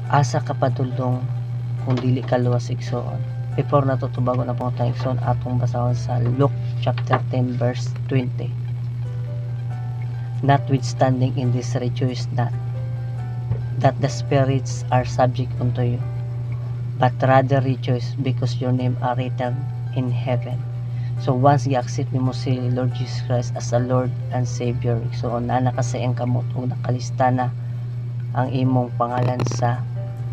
asa kapadulong kung dili ka luwas igsoon. Before natutubago na po tayo igsoon, atong basahon sa Luke chapter 10 verse 20. Notwithstanding in this rejoice not that the spirits are subject unto you, but rather rejoice because your name are written in heaven. So once i-accept nimo si Lord Jesus Christ as a Lord and Savior, so na nakasayang kamot ug nakalista na ang imong pangalan sa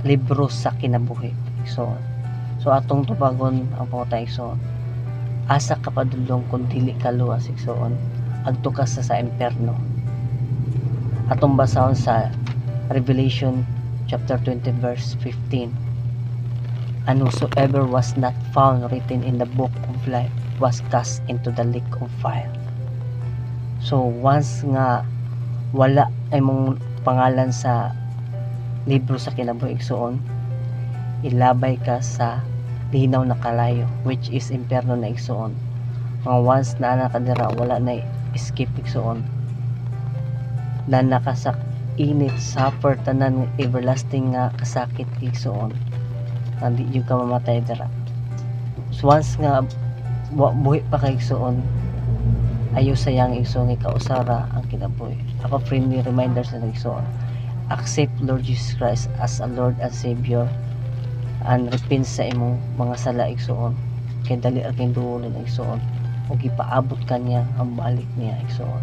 libro sa kinabuhi. So atong tubagon ang pangutay igsoon, asa kapadulong kung dili ka luwas igsoon, adto ka sa imperno. Atong basahon sa Revelation chapter 20 verse 15. And whosoever was not found written in the book of life was cast into the lake of fire. So once nga wala ay mong pangalan sa libro sa kinabuhi igsoon, ilabay ka sa linaw na kalayo, which is imperno na igsoon. Mga once na ana ka dira, wala na escape igsoon, na nakasak init, suffer tanan everlasting nga kasakit igsoon, hindi yung ka mamatay dira. So once nga buhi pa kay igsoon, ayaw sayang igsoon nga kausara ang kinabuhi. Ako friendly reminders na igsoon, accept Lord Jesus Christ as a Lord and Savior and repent sa imong mga sala igsoon, kay dali aking duolon igsoon ug ipaabot kanya ang balik niya igsoon.